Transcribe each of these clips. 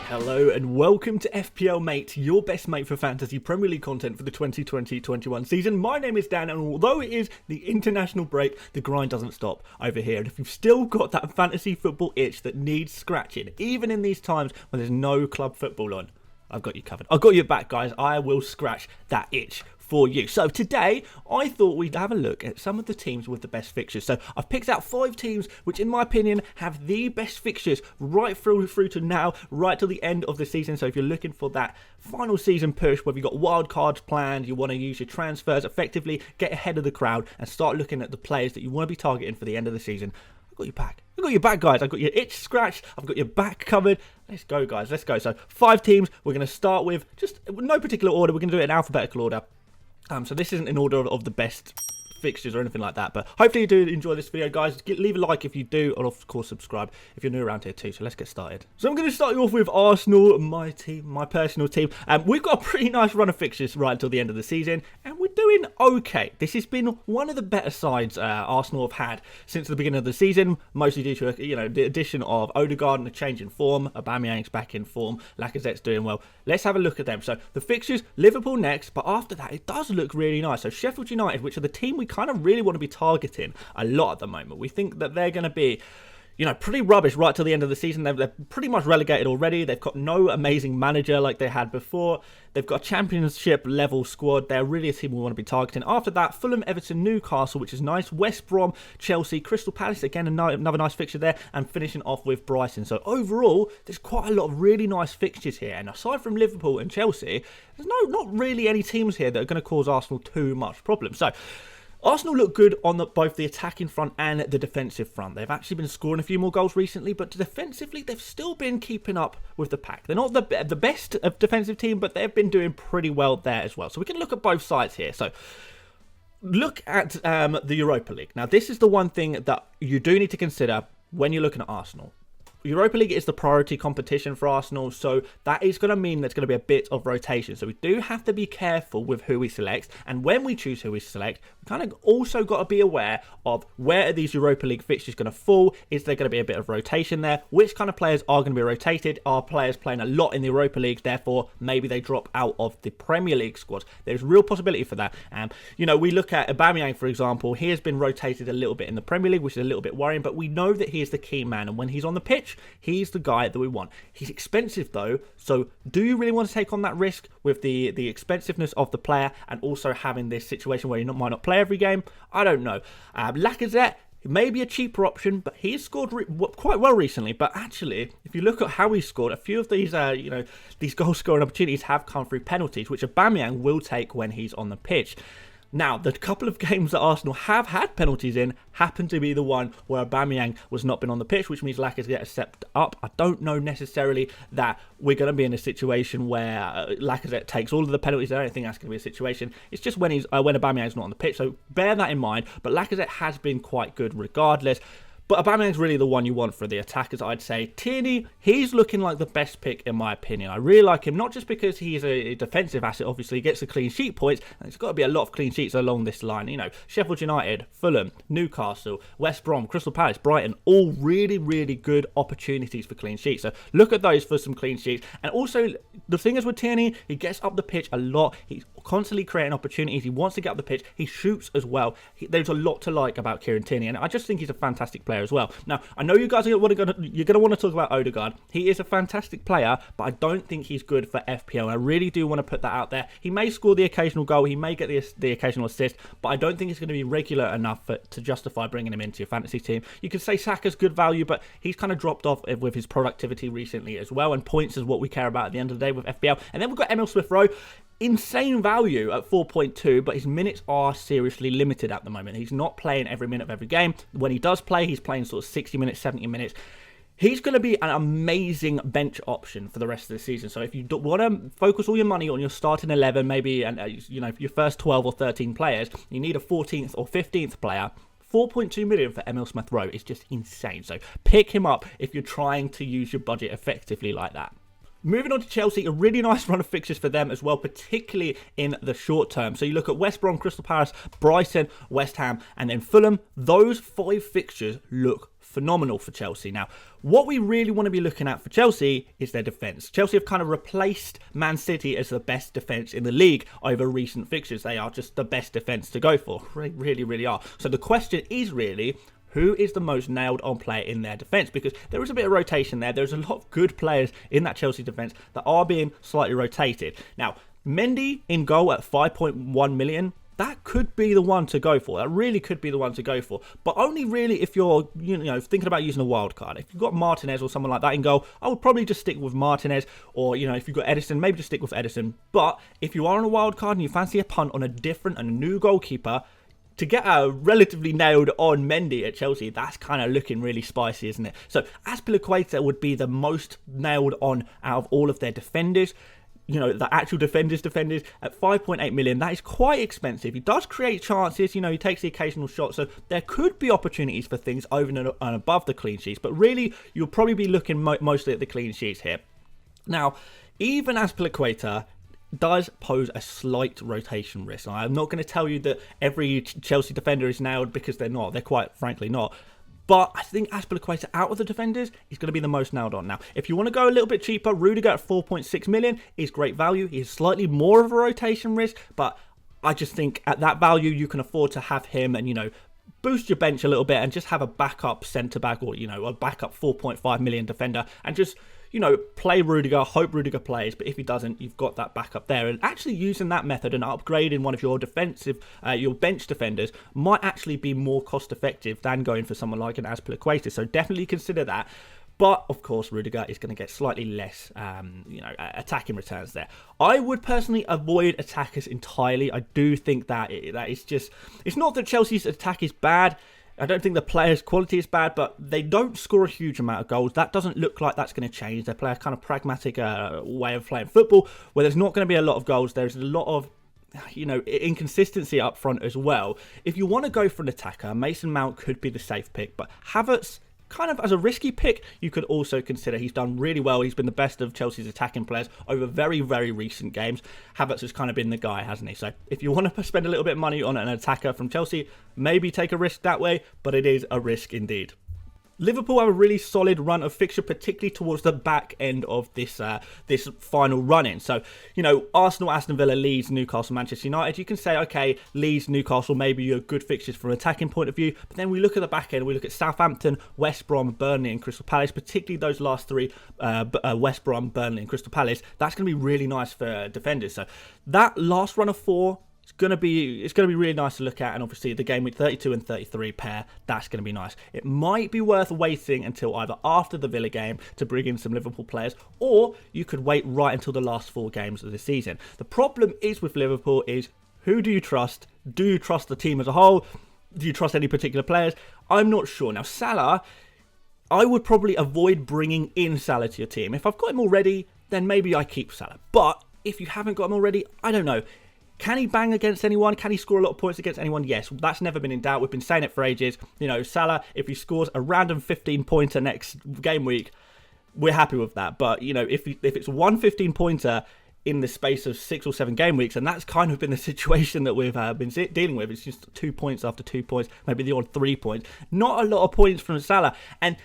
Hello and welcome to FPL Mate, your best mate for fantasy Premier League content for the 2020-21 season. My name is Dan, and although it is the international break, the grind doesn't stop over here. And if you've still got that fantasy football itch that needs scratching, even in these times when there's no club football on, I've got you covered. I've got your back, guys. I will scratch that itch for you. So today, I thought we'd have a look at some of the teams with the best fixtures. So I've picked out 5 teams which, in my opinion, have the best fixtures right through to now, right till the end of the season. So if you're looking for that final season push, whether you've got wild cards planned, you want to use your transfers effectively, get ahead of the crowd, and start looking at the players that you want to be targeting for the end of the season, I've got your back. I've got your back, guys. I've got your itch scratched. I've got your back covered. Let's go, guys. Let's go. So 5 teams. We're going to start with just no particular order. We're going to do it in alphabetical order. So this isn't in order of the best fixtures or anything like that, but hopefully you do enjoy this video, guys. Leave a like if you do, and of course subscribe if you're new around here too. So let's get started. So I'm going to start you off with Arsenal, my team, my personal team. We've got a pretty nice run of fixtures right until the end of the season, and we're doing okay. This has been one of the better sides Arsenal have had since the beginning of the season, mostly due to the addition of Odegaard and a change in form. Aubameyang's back in form. Lacazette's doing well. Let's have a look at them. So the fixtures: Liverpool next, but after that it does look really nice. So Sheffield United, which are the team we kind of really want to be targeting a lot at the moment. We think that they're going to be, pretty rubbish right till the end of the season. They're pretty much relegated already. They've got no amazing manager like they had before. They've got a championship level squad. They're really a team we want to be targeting. After that, Fulham, Everton, Newcastle, which is nice. West Brom, Chelsea, Crystal Palace, again another nice fixture there, and finishing off with Brighton. So overall, there's quite a lot of really nice fixtures here. And aside from Liverpool and Chelsea, there's not really any teams here that are going to cause Arsenal too much problem. So Arsenal look good on both the attacking front and the defensive front. They've actually been scoring a few more goals recently, but defensively, they've still been keeping up with the pack. They're not the best of defensive team, but they've been doing pretty well there as well. So we can look at both sides here. So look at the Europa League. Now, this is the one thing that you do need to consider when you're looking at Arsenal. Europa League is the priority competition for Arsenal, so that is going to mean there's going to be a bit of rotation. So we do have to be careful with who we select, and when we choose who we select, we kind of also got to be aware of where are these Europa League fixtures going to fall. Is there going to be a bit of rotation there? Which kind of players are going to be rotated? Are players playing a lot in the Europa League, therefore maybe they drop out of the Premier League squad? There's real possibility for that. We look at Aubameyang, for example. He has been rotated a little bit in the Premier League, which is a little bit worrying, but we know that he is the key man, and when he's on the pitch, he's the guy that we want. He's expensive though, so do you really want to take on that risk with the expensiveness of the player and also having this situation where you might not play every game? I don't know. Lacazette may be a cheaper option, but he's scored quite well recently. But actually, if you look at how he scored, a few of these these goal scoring opportunities have come through penalties, which Aubameyang will take when he's on the pitch. Now, the couple of games that Arsenal have had penalties in happen to be the one where Aubameyang was not been on the pitch, which means Lacazette has stepped up. I don't know necessarily that we're going to be in a situation where Lacazette takes all of the penalties. I don't think that's going to be a situation. It's just when Aubameyang's not on the pitch, so bear that in mind. But Lacazette has been quite good regardless. But Aubameyang's really the one you want for the attackers, I'd say. Tierney, he's looking like the best pick in my opinion. I really like him, not just because he's a defensive asset, obviously he gets the clean sheet points, and there's got to be a lot of clean sheets along this line. Sheffield United, Fulham, Newcastle, West Brom, Crystal Palace, Brighton, all really, really good opportunities for clean sheets. So look at those for some clean sheets. And also, the thing is with Tierney, he gets up the pitch a lot. He's constantly creating opportunities. He wants to get up the pitch. He shoots as well. There's a lot to like about Kieran Tierney, and I just think he's a fantastic player as well. Now, I know you guys are going to want to talk about Odegaard. He is a fantastic player, but I don't think he's good for FPL. I really do want to put that out there. He may score the occasional goal, he may get the occasional assist, but I don't think it's going to be regular enough to justify bringing him into your fantasy team. You could say Saka's good value, but he's kind of dropped off with his productivity recently as well, and points is what we care about at the end of the day with FPL. And then we've got Emil Smith-Rowe. Insane value at 4.2, but his minutes are seriously limited at the moment. He's not playing every minute of every game. When he does play, he's playing sort of 60 minutes, 70 minutes. He's going to be an amazing bench option for the rest of the season. So if you want to focus all your money on your starting 11, maybe your first 12 or 13 players, you need a 14th or 15th player. 4.2 million for Emil Smith-Rowe is just insane. So pick him up if you're trying to use your budget effectively like that. Moving on to Chelsea, a really nice run of fixtures for them as well, particularly in the short term. So you look at West Brom, Crystal Palace, Brighton, West Ham, and then Fulham. Those 5 fixtures look phenomenal for Chelsea. Now, what we really want to be looking at for Chelsea is their defence. Chelsea have kind of replaced Man City as the best defence in the league over recent fixtures. They are just the best defence to go for. Really, really are. So the question is really, who is the most nailed on player in their defence? Because there is a bit of rotation there. There's a lot of good players in that Chelsea defence that are being slightly rotated. Now, Mendy in goal at 5.1 million. That could be the one to go for. That really could be the one to go for. But only really if you're, thinking about using a wild card. If you've got Martinez or someone like that in goal, I would probably just stick with Martinez. Or, if you've got Edison, maybe just stick with Edison. But if you are on a wild card and you fancy a punt on a different and a new goalkeeper, to get a relatively nailed on Mendy at Chelsea, that's kind of looking really spicy, isn't it? So Azpilicueta would be the most nailed on out of all of their defenders. The actual defenders at 5.8 million, that is quite expensive. He does create chances, he takes the occasional shot, so there could be opportunities for things over and above the clean sheets, but really, you'll probably be looking mostly at the clean sheets here. Now, even Azpilicueta does pose a slight rotation risk. I'm not going to tell you that every Chelsea defender is nailed, because they're not. They're quite frankly not. But I think Azpilicueta out of the defenders is going to be the most nailed on. Now, if you want to go a little bit cheaper, Rudiger at 4.6 million is great value. He's slightly more of a rotation risk, but I just think at that value, you can afford to have him and, boost your bench a little bit and just have a backup centre-back or, a backup 4.5 million defender and just, play Rudiger, hope Rudiger plays, but if he doesn't, you've got that backup there. And actually using that method and upgrading one of your your bench defenders might actually be more cost effective than going for someone like an Azpilicueta. So definitely consider that. But, of course, Rudiger is going to get slightly less, attacking returns there. I would personally avoid attackers entirely. I do think that is just... It's not that Chelsea's attack is bad. I don't think the players' quality is bad, but they don't score a huge amount of goals. That doesn't look like that's going to change. They play a kind of pragmatic way of playing football, where there's not going to be a lot of goals. There's a lot of inconsistency up front as well. If you want to go for an attacker, Mason Mount could be the safe pick, but Havertz, kind of as a risky pick, you could also consider. He's done really well. He's been the best of Chelsea's attacking players over very, very recent games. Havertz has kind of been the guy, hasn't he? So if you want to spend a little bit of money on an attacker from Chelsea, maybe take a risk that way, but it is a risk indeed. Liverpool have a really solid run of fixture, particularly towards the back end of this final run-in. So, Arsenal, Aston Villa, Leeds, Newcastle, Manchester United. You can say, okay, Leeds, Newcastle, maybe you're good fixtures from an attacking point of view. But then we look at the back end. We look at Southampton, West Brom, Burnley and Crystal Palace, particularly those last three, West Brom, Burnley and Crystal Palace. That's going to be really nice for defenders. So that last run of four, it's going to be really nice to look at, and obviously the game week 32 and 33 pair, that's going to be nice. It might be worth waiting until either after the Villa game to bring in some Liverpool players, or you could wait right until the last four games of the season. The problem is with Liverpool is, who do you trust? Do you trust the team as a whole? Do you trust any particular players? I'm not sure. Now, Salah, I would probably avoid bringing in Salah to your team. If I've got him already, then maybe I keep Salah. But if you haven't got him already, I don't know. Can he bang against anyone? Can he score a lot of points against anyone? Yes, that's never been in doubt. We've been saying it for ages. Salah, if he scores a random 15-pointer next game week, we're happy with that. But, if it's one 15-pointer in the space of 6 or 7 game weeks, and that's kind of been the situation that we've been dealing with. It's just 2 points after 2 points, maybe the odd 3 points. Not a lot of points from Salah. And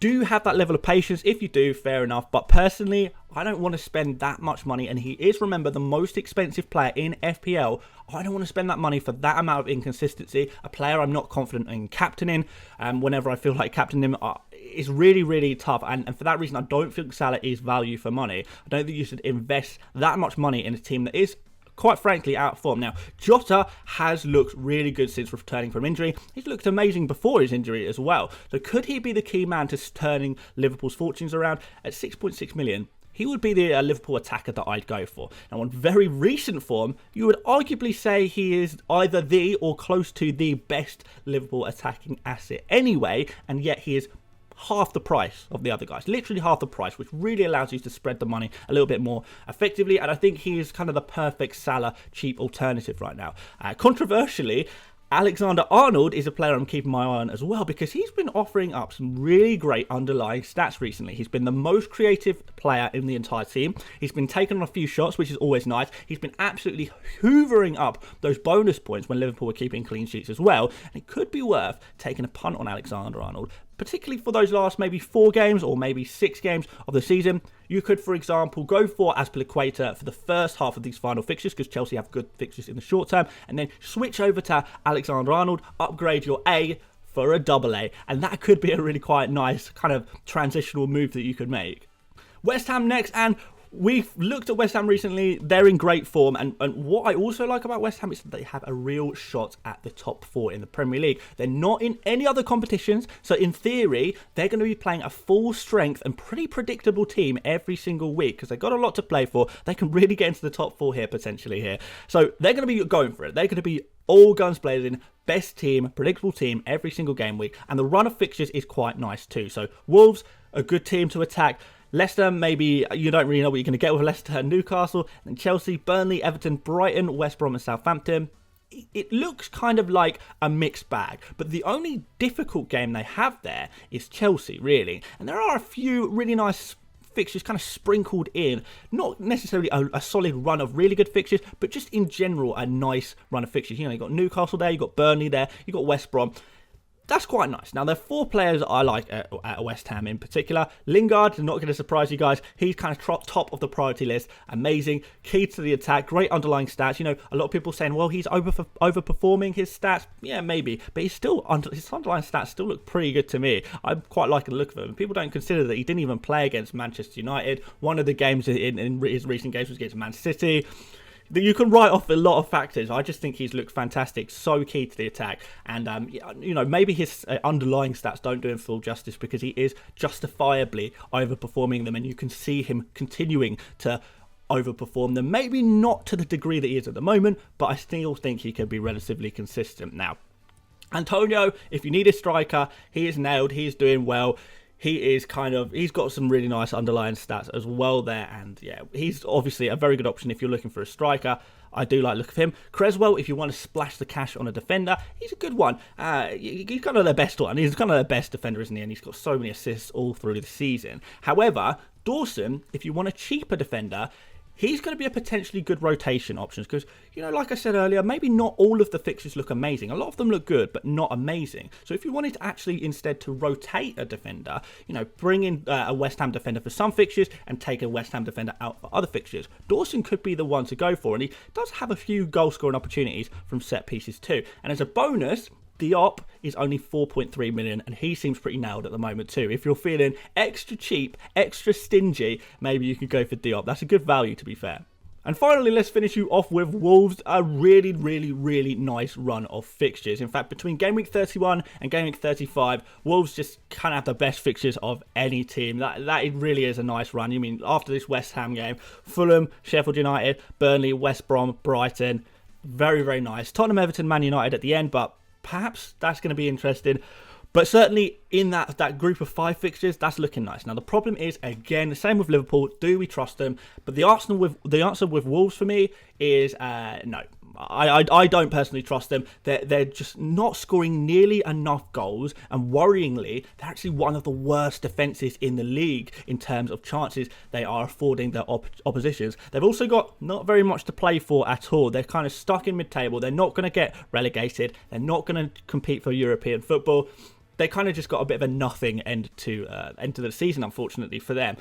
do you have that level of patience? If you do, fair enough. But personally, I don't want to spend that much money. And he is, remember, the most expensive player in FPL. I don't want to spend that money for that amount of inconsistency. A player I'm not confident in captaining. Whenever I feel like captaining him, it's really, really tough. And for that reason, I don't think Salah is value for money. I don't think you should invest that much money in a team that is, quite frankly, out of form. Now, Jota has looked really good since returning from injury. He's looked amazing before his injury as well. So could he be the key man to turning Liverpool's fortunes around? At 6.6 million, he would be the Liverpool attacker that I'd go for. Now, on very recent form, you would arguably say he is either the or close to the best Liverpool attacking asset anyway, and yet he is half the price of the other guys, literally half the price, which really allows you to spread the money a little bit more effectively. And I think he is kind of the perfect Salah cheap alternative right now. Controversially, Alexander-Arnold is a player I'm keeping my eye on as well, because he's been offering up some really great underlying stats recently. He's been the most creative player in the entire team. He's been taking on a few shots, which is always nice. He's been absolutely hoovering up those bonus points when Liverpool were keeping clean sheets as well. And it could be worth taking a punt on Alexander-Arnold. particularly for those last maybe 4 games or maybe 6 games of the season. You could, for example, go for Azpilicueta for the first half of these final fixtures, because Chelsea have good fixtures in the short term, and then switch over to Alexander-Arnold, upgrade your A for a double A, and that could be a really quite nice kind of transitional move that you could make. West Ham next, and we've looked at West Ham recently. They're in great form, and what I also like about West Ham is that they have a real shot at the top 4 in the Premier League. They're not in any other competitions, so in theory, they're going to be playing a full strength and pretty predictable team every single week, because they've got a lot to play for. They can really get into the top 4 here, potentially here. So they're going to be going for it. They're going to be all guns blazing, best team, predictable team every single game week, and the run of fixtures is quite nice too. So Wolves, a good team to attack. Leicester, maybe you don't really know what you're going to get with Leicester, Newcastle, and Chelsea, Burnley, Everton, Brighton, West Brom and Southampton. It looks kind of like a mixed bag, but the only difficult game they have there is Chelsea, really. And there are a few really nice fixtures kind of sprinkled in, not necessarily a solid run of really good fixtures, but just in general a nice run of fixtures. You know, you've got Newcastle there, you've got Burnley there, you've got West Brom. That's quite nice. Now, there are 4 players I like at West Ham in particular. Lingard, not going to surprise you guys. He's kind of top of the priority list. Amazing. Key to the attack. Great underlying stats. You know, a lot of people saying, well, he's overperforming his stats. Yeah, maybe. But his underlying stats still look pretty good to me. I quite like the look of him. People don't consider that he didn't even play against Manchester United. One of the games in his recent games was against Man City. You can write off a lot of factors. I just think he's looked fantastic, so key to the attack. And, you know, maybe his underlying stats don't do him full justice, because he is justifiably overperforming them, and you can see him continuing to overperform them. Maybe not to the degree that he is at the moment, but I still think he can be relatively consistent. Now, Antonio, if you need a striker, he is nailed. He is doing well. He's got some really nice underlying stats as well there, and yeah, he's obviously a very good option if you're looking for a striker. I do like the look of him. Creswell, if you want to splash the cash on a defender, he's a good one. He's kind of their best one. He's kind of their best defender, isn't he? And he's got so many assists all through the season. However, Dawson, if you want a cheaper defender, he's going to be a potentially good rotation option, because, you know, like I said earlier, maybe not all of the fixtures look amazing. A lot of them look good, but not amazing. So if you wanted to actually instead to rotate a defender, you know, bring in a West Ham defender for some fixtures and take a West Ham defender out for other fixtures, Dawson could be the one to go for. And he does have a few goal scoring opportunities from set pieces too. And as a bonus, Diop is only 4.3 million, and he seems pretty nailed at the moment too. If you're feeling extra cheap, extra stingy, maybe you could go for Diop. That's a good value, to be fair. And finally, let's finish you off with Wolves. A really, really, really nice run of fixtures. In fact, between game week 31 and game week 35, Wolves just kind of have the best fixtures of any team. That really is a nice run. You mean, after this West Ham game, Fulham, Sheffield United, Burnley, West Brom, Brighton. Very, very nice. Tottenham, Everton, Man United at the end, but perhaps that's going to be interesting. But certainly in that group of 5 fixtures, that's looking nice. Now, the problem is, again, the same with Liverpool. Do we trust them? But the answer with Wolves for me is no. I don't personally trust them. They're just not scoring nearly enough goals, and worryingly, they're actually one of the worst defences in the league in terms of chances they are affording their oppositions. They've also got not very much to play for at all. They're kind of stuck in mid-table. They're not going to get relegated. They're not going to compete for European football. They kind of just got a bit of a nothing end to the season, unfortunately for them.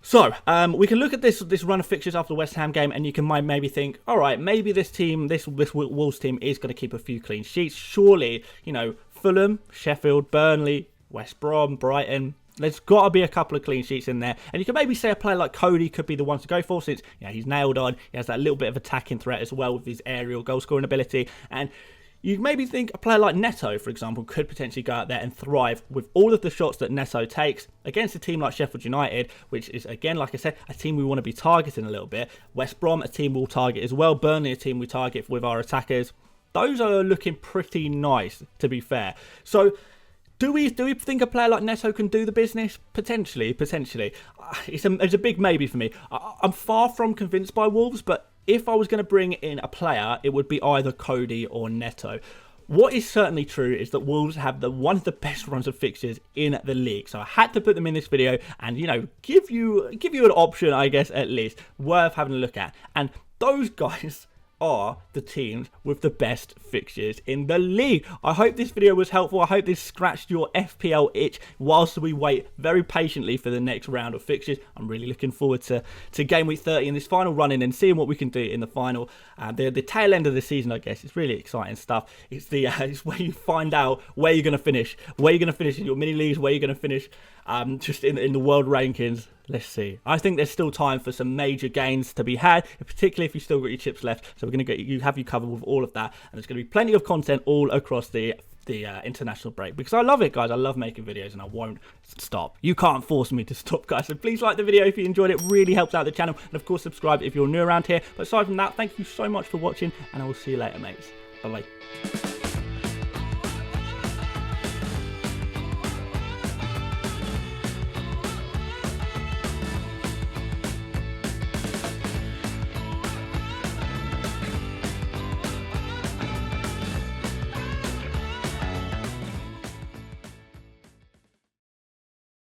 So, we can look at this run of fixtures after the West Ham game, and you can maybe think, all right, maybe this Wolves team is going to keep a few clean sheets. Surely, you know, Fulham, Sheffield, Burnley, West Brom, Brighton, there's got to be a couple of clean sheets in there. And you can maybe say a player like Cody could be the one to go for, since, you know, he's nailed on. He has that little bit of attacking threat as well with his aerial goal scoring ability. And you maybe think a player like Neto, for example, could potentially go out there and thrive with all of the shots that Neto takes against a team like Sheffield United, which is, again, like I said, a team we want to be targeting a little bit. West Brom, a team we'll target as well. Burnley, a team we target with our attackers. Those are looking pretty nice, to be fair. So, do we think a player like Neto can do the business? Potentially. It's a big maybe for me. I'm far from convinced by Wolves, but if I was going to bring in a player, it would be either Cody or Neto. What is certainly true is that Wolves have one of the best runs of fixtures in the league. So I had to put them in this video and, you know, give you an option, I guess, at least, worth having a look at. And those guys are the teams with the best fixtures in the league. I hope this video was helpful. I hope this scratched your FPL itch whilst we wait very patiently for the next round of fixtures. I'm really looking forward to game week 30 and this final run-in and seeing what we can do in the final. The tail end of the season, I guess. It's really exciting stuff. It's it's where you find out where you're going to finish. Where you're going to finish in your mini leagues, where you're going to finish just in the world rankings. Let's see. I think there's still time for some major gains to be had, particularly if you've still got your chips left. So we're going to have you covered with all of that, and there's going to be plenty of content all across the international break, because I love it, guys. I love making videos and I won't stop. You can't force me to stop, guys. So please like the video if you enjoyed it. Really helps out the channel, and of course subscribe if you're new around here. But aside from that, thank you so much for watching, and I will see you later, mates. Bye bye.